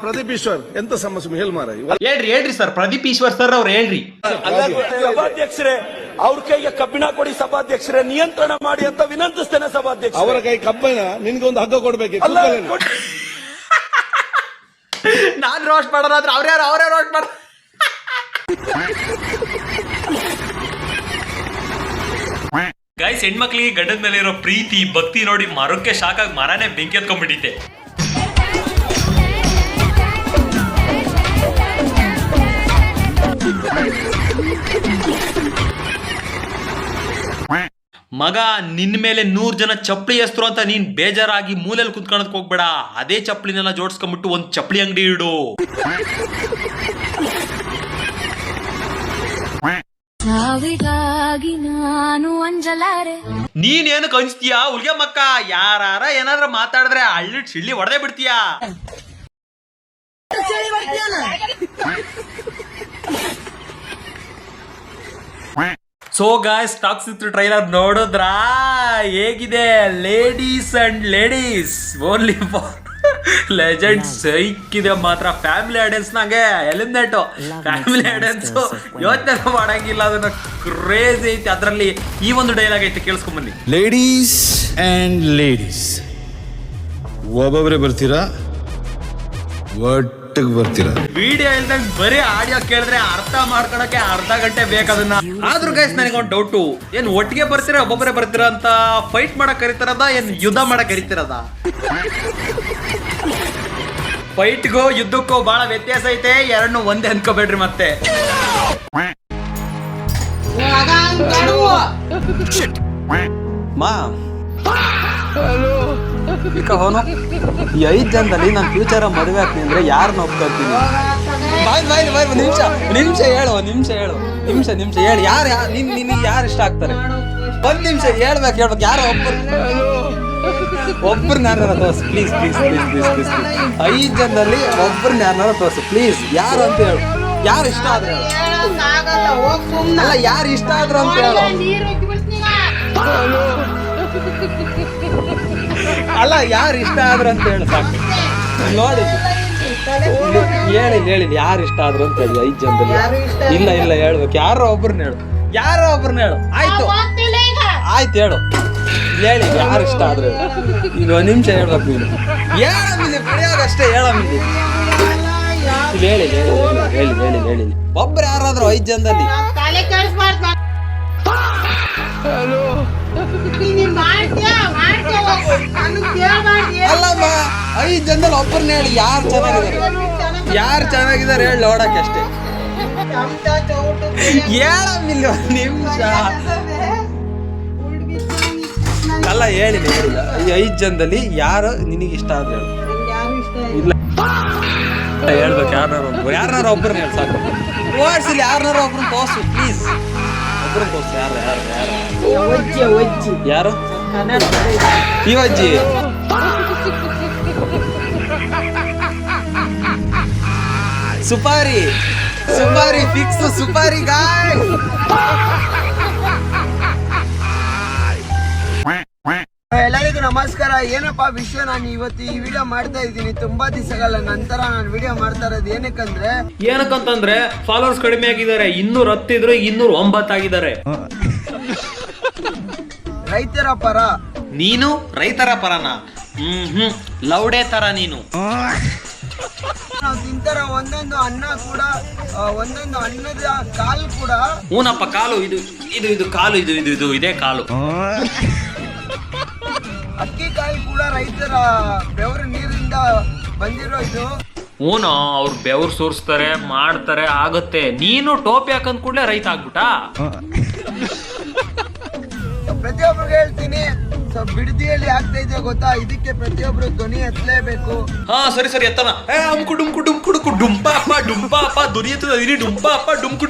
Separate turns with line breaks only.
ಪ್ರದೀಪ್ ಈಶ್ವರ್ ಎಂತ ಸಮಸ್ಯೆ ಹೇಳಿ ಮಾರ.
ಹೇಳ್ರಿ ಸರ್, ಪ್ರದೀಪ್ ಈಶ್ವರ್ ಸರ್ ಅವ್ರು ಹೇಳ್ರಿ.
ಸಭಾಧ್ಯಕ್ಷರೇ, ಅವ್ರ ಕೈಗೆ ಕಬ್ಬಿಣ ಕೊಡಿ ಸಭಾಧ್ಯಕ್ಷರೇ, ನಿಯಂತ್ರಣ ಮಾಡಿ ಅಂತ ವಿನಂತಿಸ್ತೇನೆ ಸಭಾಧ್ಯಕ್ಷ.
ಅವರ ಕೈ ಕಬ್ಬಿಣ, ನಿನ್ಗೊಂದು ಹಗ್ಗ ಕೊಡ್ಬೇಕು.
ನಾನ್ ರೋಸ್ಟ್ ಮಾಡೋದಾದ್ರೆ ಅವರೇ ರೋಸ್ಟ್ ಮಾಡ. ಗೈಸ್, ಹೆಣ್ಮಕ್ಳಿಗೆ ಗಂಡದ ಮೇಲೆ ಇರೋ ಪ್ರೀತಿ ಭಕ್ತಿ ನೋಡಿ ಮರಕ್ಕೆ ಶಾಕಾಗಿ ಮರನೇ ಬೆಂಕಿ ಎತ್ಕೊಂಡ್ಬಿಟ್ಟಿದೆ. ಮಗ, ನಿನ್ ಮೇಲೆ 100 ಜನ ಚಪ್ಪಲಿ ಎಸ್ತರು ಅಂತ ನೀನ್ ಬೇಜಾರಾಗಿ ಮೂಲೆಯಲ್ಲಿ ಕುತ್ಕೊಳ್ಳೋದಕ್ಕೆ ಹೋಗ್ಬೇಡ. ಅದೇ ಚಪ್ಪಲಿನೆಲ್ಲ ಜೋಡಿಸ್ಕೊಂಡ್ಬಿಟ್ಟು ಒಂದ್ ಚಪ್ಪಲಿ ಅಂಗಡಿ ಇಡು.
ನಾನು ಅಂಜಲಾರೆ.
ನೀನೇನು ಕನ್ಸ್ತೀಯಾ ಹುಲ್ಗೆ ಮಕ್ಕ? ಯಾರ ಏನಾದ್ರ ಮಾತಾಡಿದ್ರೆ ಹಳ್ಳಿ ಚಿಳ್ಳಿ ಹೊಡೆದೇ ಬಿಡ್ತೀಯಾ. ಸೊ ಗಾಯ್ಸ್, ಟಾಕ್ಸಿಕ್ ಟ್ರೈಲರ್ ನೋಡಿದ್ರಾ? ಹೇಗಿದೆ? Ladies and ladies only for legend. ಸೈಕಿದೆ ಮಾತ್ರ. ಫ್ಯಾಮಿಲಿ ಆಡಿಯನ್ಸ್ ನಂಗೆ ಎಲಿಮಿನೇಟ್. ಫ್ಯಾಮಿಲಿ ಆಡಿಯನ್ಸ್ ಯೋಚನೆ ಮಾಡಂಗಿಲ್ಲ, ಅದನ್ನ ಕ್ರೇಜಿ ಐತಿ. ಅದ್ರಲ್ಲಿ ಈ ಒಂದು ಡೈಲಾಗ್ ಐತಿ, ಕೇಳಿಸ್ಕೊಂಬನ್ನಿ.
ಲೇಡೀಸ್ ಅಂಡ್ ಲೇಡೀಸ್, ಒಬ್ಬೊಬ್ಬರೇ ಬರ್ತೀರಾ, ಒಟ್ಟಿಗೆ ಬರ್ತೀರಾ.
ವಿಡಿಯೋ ಇಲ್ದಂಗ್ ಬರೀ ಆಡಿಯೋ ಕೇಳಿದ್ರೆ ಅರ್ಥ ಮಾಡ್ಕೊಳಕ್ಕೆ ಅರ್ಧ ಗಂಟೆ ಬೇಕದನ್ನ. ಆದ್ರೂ ಗೈಸ್, ನನಗೊಂದು ಡೌಟು, ಏನ್ ಒಟ್ಟಿಗೆ ಬರ್ತೀರಾ ಒಬ್ಬೊಬ್ಬರೇ ಬರ್ತೀರಾ ಅಂತ ಫೈಟ್ ಮಾಡಕ್ ಕರಿತಾರದ, ಏನ್ ಯುದ್ಧ ಮಾಡಕ್ ಕರಿತಿರದ? ಫೈಟ್ಗೂ ಯುದ್ಧಕ್ಕೂ ಬಹಳ ವ್ಯತ್ಯಾಸ ಐತೆ. ಎರಡನ್ನೂ ಒಂದೇ ಅನ್ಕೋಬೇಡ್ರಿ ಮತ್ತೆ.
ಈ 5 ಜನದಲ್ಲಿ ನಾನು ಫ್ಯೂಚರ್ ಮದುವೆ ಆಗ್ತೀನಿ ಅಂದ್ರೆ ಯಾರನ್ನ ಒಪ್ಕೊಳ್ತೀನಿ? ನಿಮಿಷ ಹೇಳು ಹೇಳಿ. ನಿನಗೆ ಯಾರು ಇಷ್ಟ ಆಗ್ತಾರೆ? ಒಂದ್ ನಿಮಿಷ ಹೇಳ್ಬೇಕು. ಯಾರು ಒಬ್ಬರನ್ನ ಯಾರು ತೋರ್ಸು ಪ್ಲೀಸ್. 5 ಜನದಲ್ಲಿ ಒಬ್ಬರನ್ನ ಯಾರನ್ನಾರು ತೋರ್ಸು ಪ್ಲೀಸ್. ಯಾರು ಅಂತ ಹೇಳು. ಯಾರು ಇಷ್ಟ ಆದ್ರೆ ಅಲ್ಲ, ಯಾರು ಇಷ್ಟ ಆದ್ರು ಅಂತ ಹೇಳು. ಅಲ್ಲ, ಯಾರು ಇಷ್ಟ ಆದ್ರು ಅಂತ ಹೇಳು ಸಾಕು. ನೋಡಿ, ಹೇಳಿ ಯಾರು ಇಷ್ಟ ಆದ್ರು ಅಂತ ಹೇಳಿ 5 ಜನದಲ್ಲಿ. ಇಲ್ಲ ಹೇಳ್ಬೇಕು. ಯಾರೋ ಒಬ್ರನ್ನ ಹೇಳು. ಆಯ್ತು ಹೇಳು. ಹೇಳಿ ಯಾರು ಇಷ್ಟ ಆದ್ರು. ಈಗ 1 ನಿಮಿಷ ಹೇಳ್ಬೇಕು ನೀನು. ಹೇಳಮಿಲ್ಲಿ ಅಷ್ಟೇ. ಹೇಳಮಿಲ್ಲಿ ಹೇಳಿ. ಒಬ್ರು ಯಾರಾದ್ರು 5 ಜನದಲ್ಲಿ. ಅಲ್ಲಮ್ಮ, 5 ಜನದಲ್ಲಿ ಒಬ್ಬರನ್ನ ಹೇಳಿ. ಯಾರು ಚೆನ್ನಾಗಿದ್ದಾರೆ ಹೇಳಿ ನೋಡಕ್ಕೆ ಅಷ್ಟೇ. ಹೇಳಮಿಲ್ಲ 1 ನಿಮಿಷ. ಅಲ್ಲ, ಹೇಳಿಲ್ಲ. ಈ 5 ಜನದಲ್ಲಿ ಯಾರು ನಿನಗೆ ಇಷ್ಟ ಆದ್ರೆ ಹೇಳು. ಇಲ್ಲ ಹೇಳ್ಬೇಕು. ಯಾರನ್ನಾರು ಒಬ್ಬರನ್ನ ಹೇಳಿ ಸಾಕು. ವಾಟ್ಸಲ್ಲಿ ಯಾರನ್ನಾರು ಒಬ್ರನ್ನ ತೋರ್ಸು ಪ್ಲೀಸ್. ಒಬ್ರನ್ನ ತೋರ್ಸು. ಯಾರು? ಈ ಅಜ್ಜಿ. ಸುಪಾರಿ ಫಿಕ್ಸ್. ಸುಪಾರಿ ಗಾಯ್.
ಎಲ್ಲರಿಗೂ ನಮಸ್ಕಾರ. ಏನಪ್ಪಾ ವಿಷಯ, ನಾನು ಇವತ್ತು ಈ ವಿಡಿಯೋ ಮಾಡ್ತಾ ಇದ್ದೀನಿ. ತುಂಬಾ ದಿವಸಗಳ ನಂತರ ನಾನು ವಿಡಿಯೋ ಮಾಡ್ತಾ ಇರೋದು ಏನಕ್ಕಂತಂದ್ರೆ
ಫಾಲೋವರ್ಸ್ ಕಡಿಮೆ ಆಗಿದ್ದಾರೆ. 210 ಇದ್ರು 209 ಆಗಿದ್ದಾರೆ.
ರೈತರ ಪರ.
ನೀನು ರೈತರ ಪರನಾ? ಲೌಡೆ ತರ ನೀನು.
ನಾವು ತಿಂತಾರ ಒಂದೊಂದು ಅನ್ನ ಕೂಡ, ಒಂದೊಂದು ಅನ್ನದ ಕಾಲು ಕೂಡ.
ಹೂನಪ್ಪ, ಕಾಲು. ಇದು ಕಾಲು. ಇದು ಇದೇ ಕಾಲು.
ಅಕ್ಕಿ ಕಾಯಿ ಕೂಡ ರೈತರ ಬೆವರು ನೀರಿಂದ ಬಂದಿರೋ ಇದು.
ಹೂನೋ, ಅವ್ರು ಬೆವರು ಸೋರಿಸ್ತಾರೆ, ಮಾಡ್ತಾರೆ, ಆಗುತ್ತೆ. ನೀನು ಟೋಪಿ ಹಾಕಂದ್ ಕೂಡಲೇ ರೈತ ಆಗ್ಬಿಟ್ಟಾ?
ಪ್ರತಿಯೊಬ್ಬರಿಗೆ ಹೇಳ್ತೀನಿ, ಬಿಡದಿಯಲ್ಲಿ ಆಗ್ತಾ ಇದೆ ಗೊತ್ತಾ? ಇದಕ್ಕೆ ಪ್ರತಿಯೊಬ್ರು ಧ್ವನಿ ಎತ್ತಲೇಬೇಕು.
ಹಾ, ಸರಿ ಎತ್ತನ. ಡುಮ್ಕು ಡುಂಪ ಅಪ್ಪ ಧ್ವನಿ ಎತ್ತದ. ಡುಂಪ ಅಪ್ಪ ಡುಮ್ಕು.